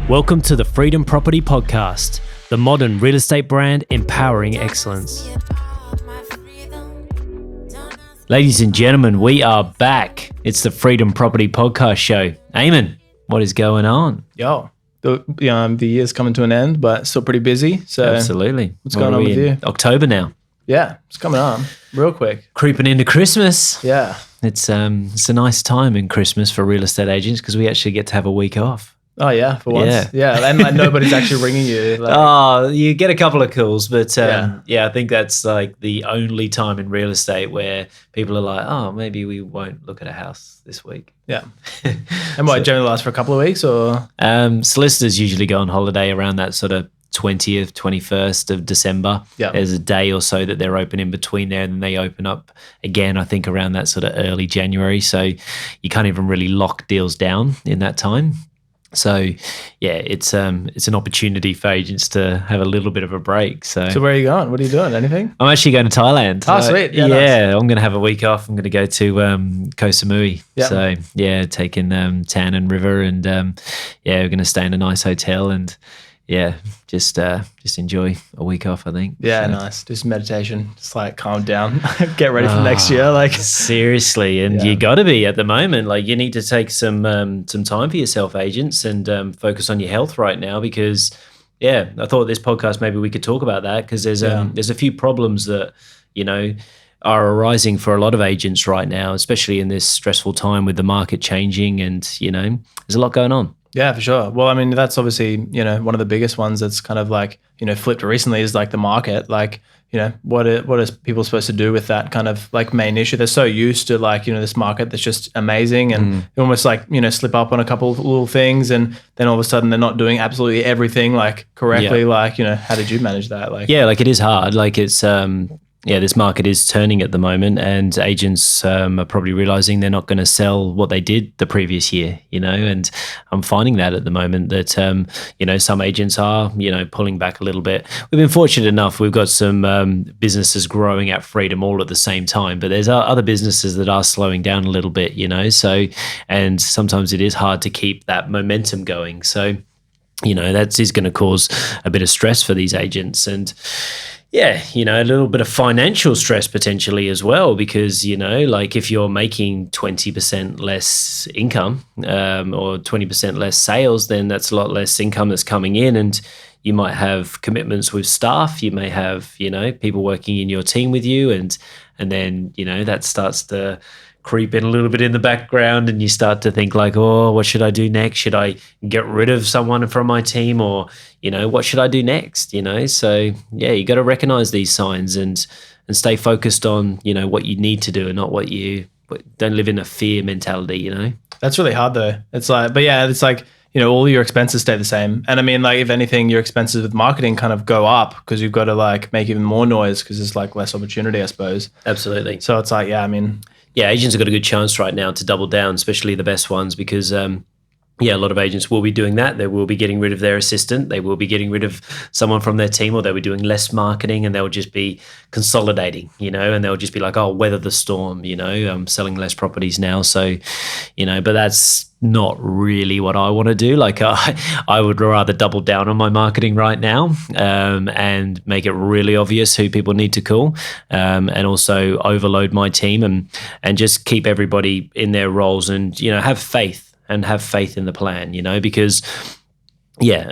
Welcome to the Freedom Property Podcast, the modern real estate brand empowering excellence. Ladies and gentlemen, we are back. It's the Freedom Property Podcast show. Aimon, what is going on? Yo, the year's coming to an end, but still pretty busy. So Absolutely. What's going on with you? October now. Yeah, it's coming on real quick. Creeping into Christmas. Yeah. It's a nice time in Christmas for real estate agents because we actually get to have a week off. Oh yeah, for once. Yeah, and like nobody's actually ringing you. Like, oh, you get a couple of calls, but I think that's like the only time in real estate where people are like, oh, maybe we won't look at a house this week. Yeah. And what, generally lasts for a couple of weeks or? Solicitors usually go on holiday around that sort of 20th, 21st of December. Yeah. There's a day or so that they're open in between there, and then they open up again, I think, around that sort of early January. So you can't even really lock deals down in that time. So, yeah, it's an opportunity for agents to have a little bit of a break. So where are you going? What are you doing? Anything? I'm actually going to Thailand. Oh, sweet. Yeah, nice. I'm going to have a week off. I'm going to go to Koh Samui. Yeah. So, yeah, taking Tannin River and, we're going to stay in a nice hotel and, yeah, just enjoy a week off, I think. Yeah, so. Nice. Do some meditation. Just like calm down. Get ready for next year. Like seriously, and you got to be at the moment. Like you need to take some time for yourself, agents, and focus on your health right now because, yeah, I thought this podcast maybe we could talk about that because there's a few problems that are arising for a lot of agents right now, especially in this stressful time with the market changing, and there's a lot going on. Yeah, for sure. Well, I mean, that's obviously, one of the biggest ones that's kind of like, flipped recently is like the market. Like, what are people supposed to do with that kind of like main issue? They're so used to like, this market that's just amazing and they almost like, slip up on a couple of little things and then all of a sudden they're not doing absolutely everything like correctly. Yeah. Like, how did you manage that? Like, yeah, like it is hard. Like it's, this market is turning at the moment and agents are probably realizing they're not going to sell what they did the previous year, and I'm finding that at the moment that, some agents are, pulling back a little bit. We've been fortunate enough. We've got some businesses growing at Freedom all at the same time, but there's other businesses that are slowing down a little bit, so, and sometimes it is hard to keep that momentum going. So, that is going to cause a bit of stress for these agents and, yeah, a little bit of financial stress potentially as well because, like if you're making 20% less income or 20% less sales, then that's a lot less income that's coming in and you might have commitments with staff. You may have, people working in your team with you and then, that starts to creep in a little bit in the background and you start to think like, oh, what should I do next? Should I get rid of someone from my team or, what should I do next? So yeah, you got to recognize these signs and stay focused on, what you need to do and not don't live in a fear mentality, That's really hard though. It's like, but yeah, it's like, all your expenses stay the same. And I mean, like if anything, your expenses with marketing kind of go up because you've got to like make even more noise because there's like less opportunity, I suppose. Absolutely. So it's like, yeah, agents have got a good chance right now to double down, especially the best ones, because a lot of agents will be doing that. They will be getting rid of their assistant. They will be getting rid of someone from their team, or they'll be doing less marketing and they'll just be consolidating, and they'll just be like, oh, weather the storm, I'm selling less properties now. So, but that's not really what I want to do. Like I would rather double down on my marketing right now and make it really obvious who people need to call and also overload my team and just keep everybody in their roles and, have faith in the plan, because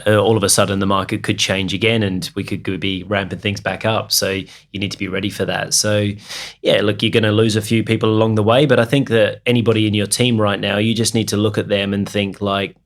all of a sudden the market could change again and we could be ramping things back up. So you need to be ready for that. So yeah, look, you're going to lose a few people along the way, but I think that anybody in your team right now, you just need to look at them and think like,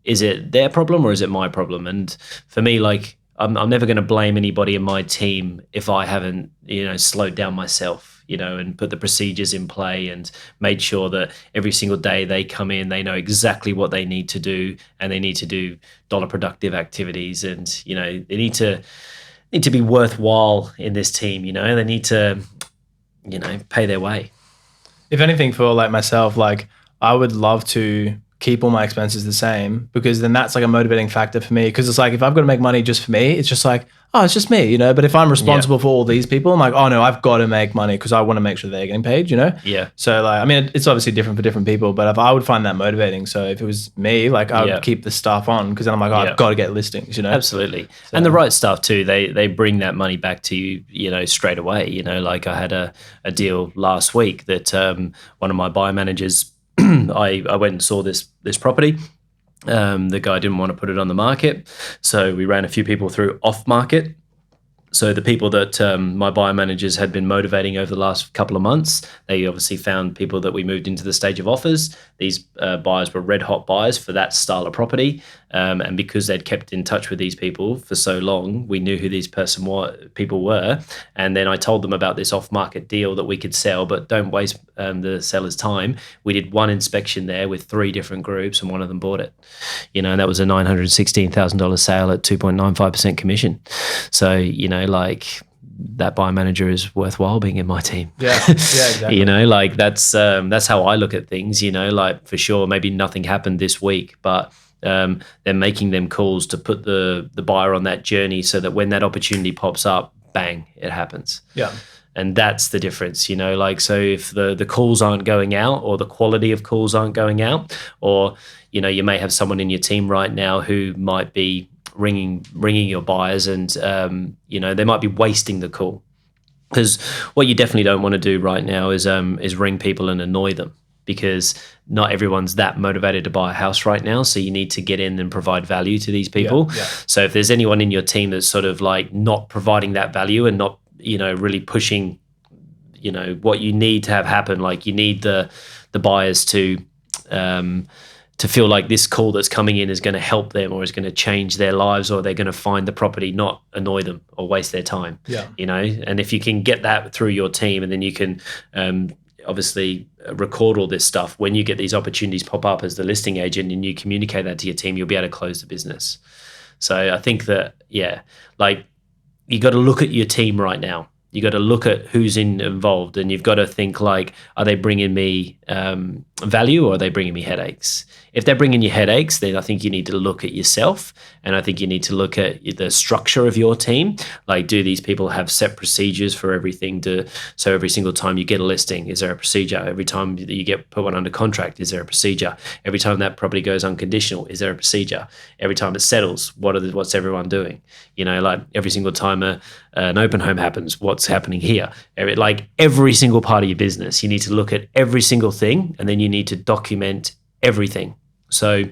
is it their problem or is it my problem? And for me, like, I'm never going to blame anybody in my team if I haven't, slowed down myself, and put the procedures in play and made sure that every single day they come in, they know exactly what they need to do and they need to do dollar productive activities and, they need to be worthwhile in this team, they need to, pay their way. If anything for like myself, like I would love to keep all my expenses the same, because then that's like a motivating factor for me. Because it's like, if I've got to make money just for me, it's just like, oh, it's just me, you know. But if I'm responsible for all these people, I'm like, oh no, I've got to make money because I want to make sure they're getting paid, you know. Yeah. So like, I mean, it's obviously different for different people, but if I would find that motivating. So if it was me, like I would keep the staff on, because then I'm like, oh, I've got to get listings, you know. Absolutely. And the right stuff too. They bring that money back to you, you know, straight away. You know, like I had a deal last week that one of my buyer managers, I went and saw this property. The guy didn't want to put it on the market, so we ran a few people through off market. So the people that my buyer managers had been motivating over the last couple of months, they obviously found people that we moved into the stage of offers. These buyers were red hot buyers for that style of property. And because they'd kept in touch with these people for so long, we knew who these people were. And then I told them about this off-market deal that we could sell, but don't waste the seller's time. We did one inspection there with 3 different groups, and one of them bought it. You know, and that was a $916,000 sale at 2.95% commission. So, you know, like, that buyer manager is worthwhile being in my team. Yeah, exactly. You know, like that's how I look at things. You know, like, for sure, maybe nothing happened this week, but they're making them calls to put the buyer on that journey, so that when that opportunity pops up, bang, it happens. Yeah. And that's the difference, you know, like, so if the calls aren't going out, or the quality of calls aren't going out, or, you know, you may have someone in your team right now who might be ringing your buyers, and you know, they might be wasting the call. Because what you definitely don't want to do right now is ring people and annoy them, because not everyone's that motivated to buy a house right now. So you need to get in and provide value to these people. Yeah. So if there's anyone in your team that's sort of like not providing that value, and not, you know, really pushing, you know, what you need to have happen, like, you need the buyers to feel like this call that's coming in is going to help them, or is going to change their lives, or they're going to find the property, not annoy them or waste their time. Yeah. You know, and if you can get that through your team, and then you can obviously record all this stuff, when you get these opportunities pop up as the listing agent and you communicate that to your team, you'll be able to close the business. So I think that, yeah, like, you got to look at your team right now. You got to look at who's involved, and you've got to think, like, are they bringing me value, or are they bringing me headaches? If they're bringing you headaches, then I think you need to look at yourself, and I think you need to look at the structure of your team. Like, do these people have set procedures for everything? So every single time you get a listing, is there a procedure? Every time you get put one under contract, is there a procedure? Every time that property goes unconditional, is there a procedure? Every time it settles, what's everyone doing? You know, like, every single time an open home happens, what's happening here? Every single part of your business, you need to look at every single thing, and then you need to document everything. So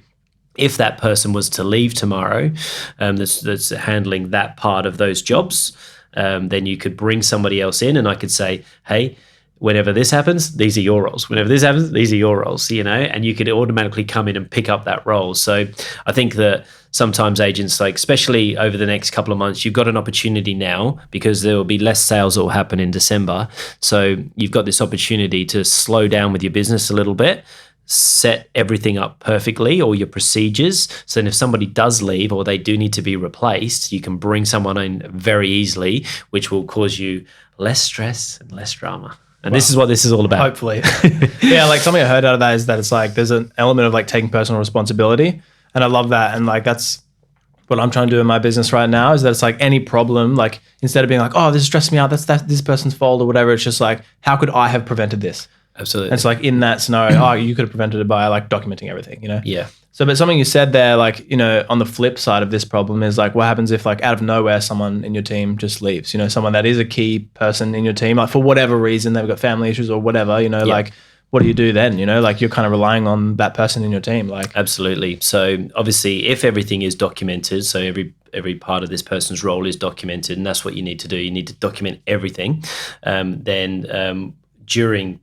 if that person was to leave tomorrow, that's handling that part of those jobs, then you could bring somebody else in, and I could say, hey, whenever this happens, these are your roles. Whenever this happens, these are your roles, you know, and you could automatically come in and pick up that role. So I think that sometimes agents, like, especially over the next couple of months, you've got an opportunity now, because there will be less sales that will happen in December. So you've got this opportunity to slow down with your business a little bit, set everything up perfectly, all your procedures. So then if somebody does leave, or they do need to be replaced, you can bring someone in very easily, which will cause you less stress and less drama. And this is what this is all about. Hopefully. Yeah, like, something I heard out of that is that it's like, there's an element of like taking personal responsibility. And I love that. And like, that's what I'm trying to do in my business right now, is that it's like, any problem, like, instead of being like, oh, this is stressing me out, that's this person's fault or whatever, it's just like, how could I have prevented this? Absolutely. And it's like, in that scenario, you could have prevented it by like documenting everything, you know? Yeah. So, but something you said there, like, you know, on the flip side of this problem is like, what happens if, like, out of nowhere, someone in your team just leaves, you know, someone that is a key person in your team, like, for whatever reason, they've got family issues or whatever, you know, like, what do you do then? You know, like, you're kind of relying on that person in your team. Like, absolutely. So obviously, if everything is documented, so every part of this person's role is documented, and that's what you need to do. You need to document everything. Then during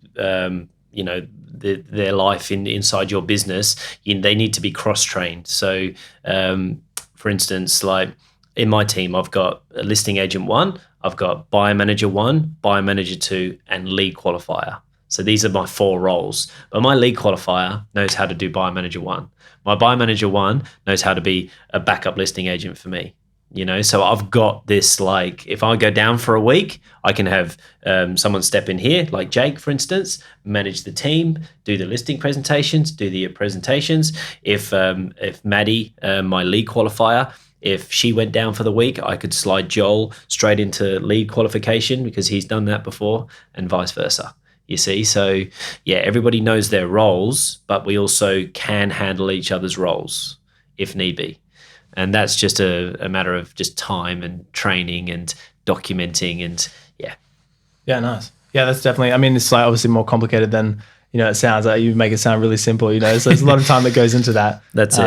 you know, their life inside your business, they need to be cross-trained. So for instance, like, in my team, I've got a listing agent 1, I've got buyer manager 1, buyer manager 2, and lead qualifier. So these are my 4 roles. But my lead qualifier knows how to do buyer manager 1. My buyer manager 1 knows how to be a backup listing agent for me. So I've got this, like, if I go down for a week, I can have someone step in here, like Jake, for instance, manage the team, do the listing presentations, do the presentations. If Maddie, my lead qualifier, if she went down for the week, I could slide Joel straight into lead qualification because he's done that before, and vice versa. You see? So, yeah, everybody knows their roles, but we also can handle each other's roles if need be. And that's just a matter of just time and training and documenting and, yeah. Yeah, nice. Yeah, that's definitely, I mean, it's like obviously more complicated than, it sounds like. You make it sound really simple, so there's a lot of time that goes into that. That's it.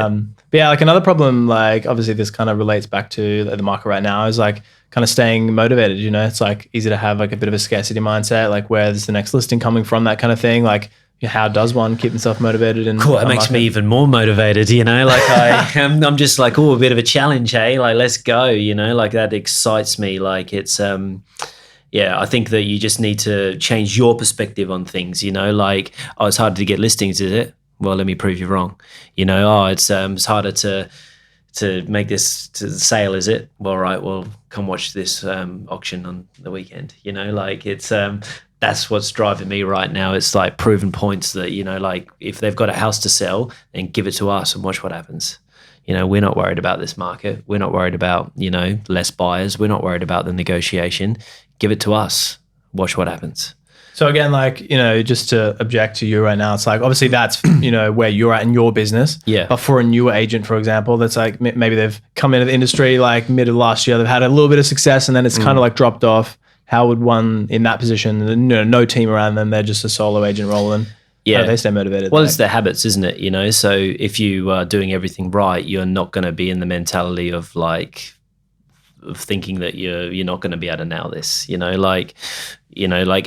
But yeah, like another problem, like obviously this kind of relates back to the market right now, is like kind of staying motivated. It's like easy to have like a bit of a scarcity mindset, like where's the next listing coming from, that kind of thing. Like, how does one keep themselves motivated? And cool, it makes me even more motivated. Like I'm just like, a bit of a challenge, hey, like let's go. Like that excites me. Like it's I think that you just need to change your perspective on things. Like, oh, it's harder to get listings, is it? Well, let me prove you wrong. It's harder to make this to the sale, is it? Well, right. Well, come watch this auction on the weekend. Like it's that's what's driving me right now. It's like proven points that, like if they've got a house to sell, then give it to us and watch what happens. We're not worried about this market. We're not worried about, less buyers. We're not worried about the negotiation. Give it to us. Watch what happens. So again, like, just to object to you right now, it's like, obviously that's, where you're at in your business. Yeah. But for a newer agent, for example, that's like, maybe they've come into the industry like mid of last year, they've had a little bit of success and then it's kind of like dropped off. How would one in that position, no team around them, they're just a solo agent rolling? How do they stay motivated? Well, it's their habits, isn't it? So if you are doing everything right, you're not going to be in the mentality of thinking that you're not going to be able to nail this. Like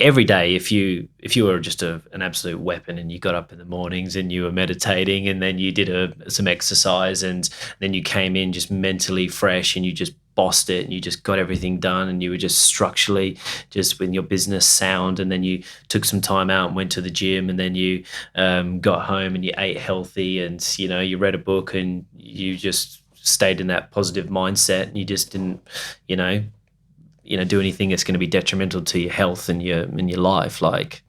every day, if you were just an absolute weapon and you got up in the mornings and you were meditating and then you did some exercise and then you came in just mentally fresh and you just bossed it and you just got everything done and you were just structurally just with your business sound, and then you took some time out and went to the gym, and then you got home and you ate healthy and you read a book and you just stayed in that positive mindset and you just didn't do anything that's going to be detrimental to your health and your life, like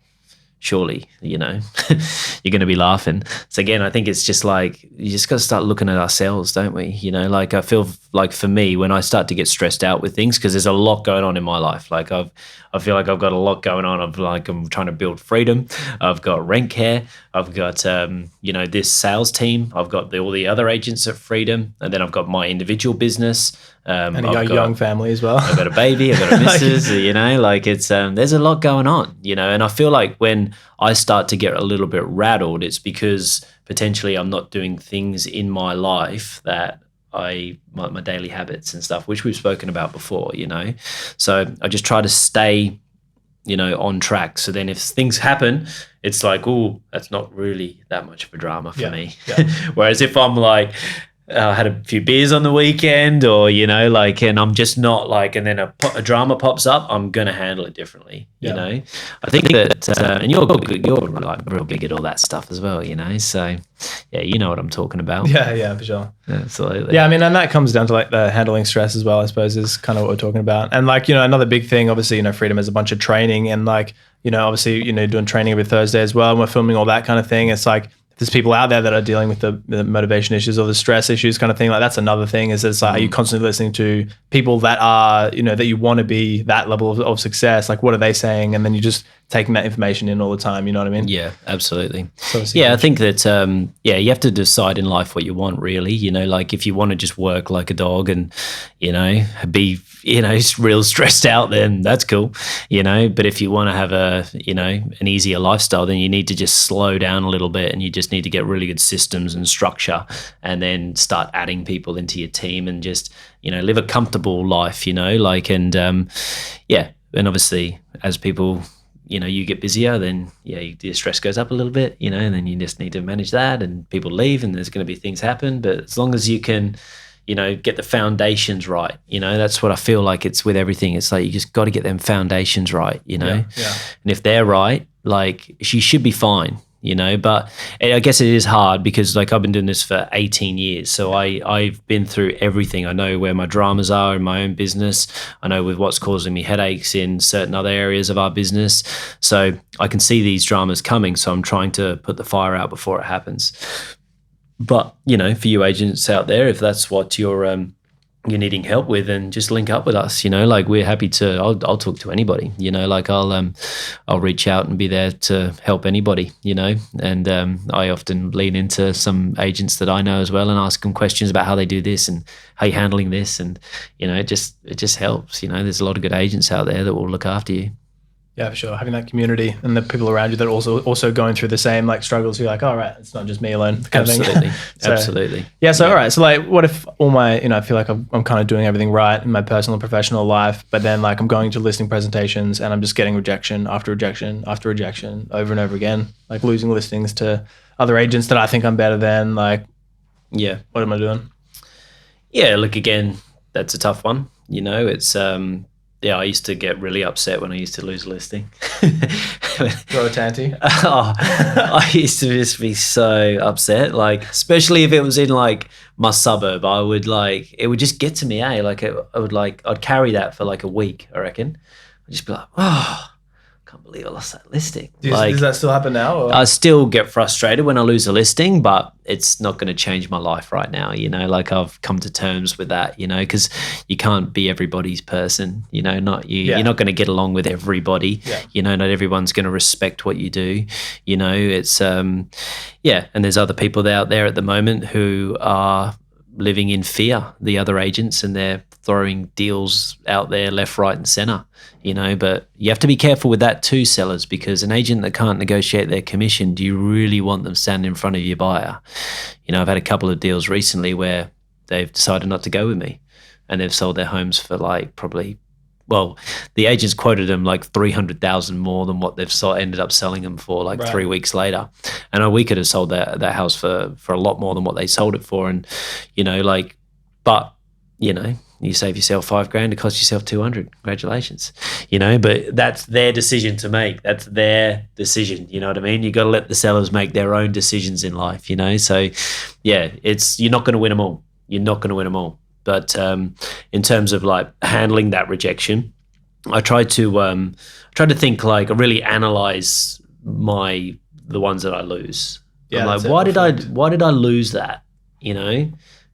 surely you're going to be laughing. So again, I think it's just like you just got to start looking at ourselves, don't we? Like I feel like for me, when I start to get stressed out with things, because there's a lot going on in my life, like I feel like I've got a lot going on. I'm trying to build freedom. I've got rent care. I've got this sales team. I've got all the other agents at Freedom, and then I've got my individual business. And a young family as well. I've got a baby. I've got a missus. Like it's there's a lot going on. And I feel like when I start to get a little bit rattled, it's because potentially I'm not doing things in my life that my daily habits and stuff, which we've spoken about before, So I just try to stay, on track. So then if things happen, it's like, oh, that's not really that much of a drama for me. Yeah. Whereas if I'm like, I had a few beers on the weekend or, and I'm just not like, and then a drama pops up, I'm going to handle it differently, I think that, and you're like real big at all that stuff as well, so yeah, you know what I'm talking about. Yeah, for sure. Absolutely. Yeah, I mean, and that comes down to like the handling stress as well, I suppose, is kind of what we're talking about. And like, another big thing, obviously, Freedom has a bunch of training and like, obviously, doing training every Thursday as well. And we're filming all that kind of thing. It's like, there's people out there that are dealing with the motivation issues or the stress issues kind of thing. Like that's another thing is it's like, are you constantly listening to people that are, that you want to be that level of success? Like what are they saying? And then you just taking that information in all the time. You know what I mean? Yeah, absolutely. So I think that, you have to decide in life what you want really, like if you want to just work like a dog and, be, real stressed out, then that's cool, but if you want to have an easier lifestyle, then you need to just slow down a little bit and you just need to get really good systems and structure and then start adding people into your team and just, live a comfortable life, and obviously as people, you get busier, then your stress goes up a little bit, and then you just need to manage that and people leave and there's going to be things happen. But as long as you can, get the foundations right, that's what I feel like it's with everything. It's like you just got to get them foundations right, Yeah. And if they're right, like she should be fine. But I guess it is hard because like I've been doing this for 18 years. So I've been through everything. I know where my dramas are in my own business. I know with what's causing me headaches in certain other areas of our business. So I can see these dramas coming. So I'm trying to put the fire out before it happens. But, for you agents out there, if that's what you're needing help with, and just link up with us, like we're happy to, I'll talk to anybody, like I'll reach out and be there to help anybody, and I often lean into some agents that I know as well and ask them questions about how they do this and how you're handling this. And, it just helps, there's a lot of good agents out there that will look after you. Yeah, for sure. Having that community and the people around you that are also going through the same like struggles. You're like, all right, it's not just me alone. Absolutely. So, Absolutely. Yeah. So, all right. So like, what if all my, I feel like I'm kind of doing everything right in my personal and professional life, but then like I'm going to listing presentations and I'm just getting rejection after rejection after rejection over and over again, like losing listings to other agents that I think I'm better than. Like, yeah, what am I doing? Yeah. Look, again, that's a tough one. It's, I used to get really upset when I used to lose a listing. Throw a tanty. I used to just be so upset, like especially if it was in like my suburb. It would just get to me, I'd carry that for like a week, I reckon. I'd just be like, oh, I can't believe I lost that listing. Does that still happen now? Or? I still get frustrated when I lose a listing, but it's not going to change my life right now. Like I've come to terms with that, because you can't be everybody's person, not you. Yeah. You're not going to get along with everybody. Yeah. Not everyone's going to respect what you do. It's, and there's other people out there at the moment who are living in fear, the other agents, and they're throwing deals out there left, right, and center, but you have to be careful with that too, sellers, because an agent that can't negotiate their commission, do you really want them standing in front of your buyer? I've had a couple of deals recently where they've decided not to go with me and they've sold their homes for like the agents quoted them like 300,000 more than what they've ended up selling them for like 3 weeks later. And we could have sold that house for a lot more than what they sold it for. And, you save yourself $5,000, it costs yourself 200. Congratulations, but that's their decision to make. That's their decision. You know what I mean? You got to let the sellers make their own decisions in life, So yeah, you're not going to win them all. You're not going to win them all. But in terms of like handling that rejection, I try to think like I really analyze the ones that I lose. Yeah, I'm like, why did I lose that?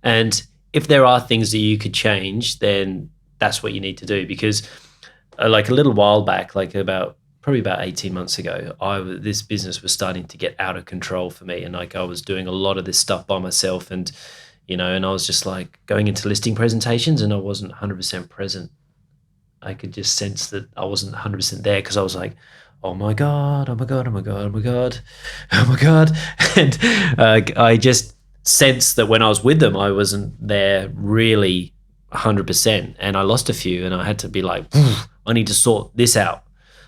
And if there are things that you could change, then that's what you need to do. Because like a little while back, like probably about 18 months ago, this business was starting to get out of control for me. And like I was doing a lot of this stuff by myself, and and I was just like going into listing presentations and I wasn't 100% present. I could just sense that I wasn't 100% there because I was like, oh my God, oh my God, oh my God, oh my God, oh my God. And I just sensed that when I was with them, I wasn't there really 100%. And I lost a few and I had to be like, I need to sort this out.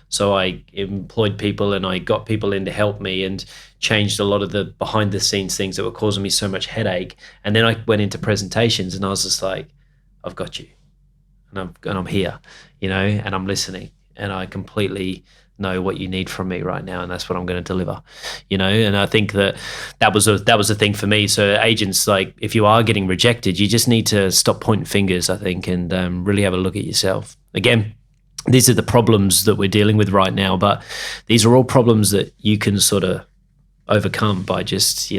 So I employed people and I got people in to help me and changed a lot of the behind the scenes things that were causing me so much headache. And then I went into presentations and I was just like, I've got you and I'm here, and I'm listening and I completely know what you need from me right now, and that's what I'm going to deliver, and I think that was a thing for me. So agents, like if you are getting rejected, you just need to stop pointing fingers, I think, and really have a look at yourself. Again, these are the problems that we're dealing with right now, but these are all problems that you can sort of overcome by just,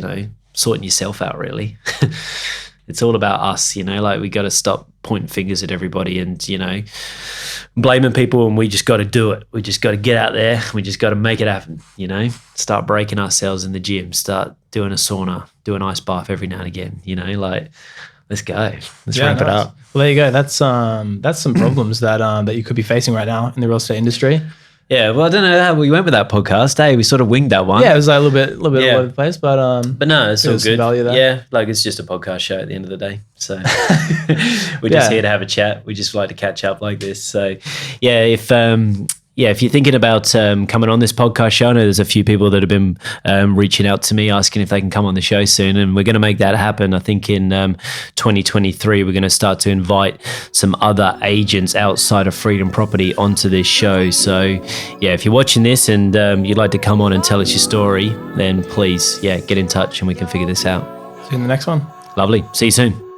sorting yourself out, really. It's all about us, like we got to stop pointing fingers at everybody and, blaming people, and we just got to do it. We just got to get out there. We just got to make it happen, start breaking ourselves in the gym, start doing a sauna, do an ice bath every now and again, like let's go. Let's ramp it up. Well, there you go. That's some problems that you could be facing right now in the real estate industry. Yeah, well, I don't know how we went with that podcast. Hey, we sort of winged that one. Yeah, it was like a little bit all over the place, but no, it's all good. Value there. Yeah, like it's just a podcast show at the end of the day. So we're just here to have a chat. We just like to catch up like this. So yeah, if yeah, if you're thinking about coming on this podcast show, I know there's a few people that have been reaching out to me asking if they can come on the show soon, and we're going to make that happen. I think in 2023, we're going to start to invite some other agents outside of Freedom Property onto this show. So, yeah, if you're watching this and you'd like to come on and tell us your story, then please, yeah, get in touch and we can figure this out. See you in the next one. Lovely. See you soon.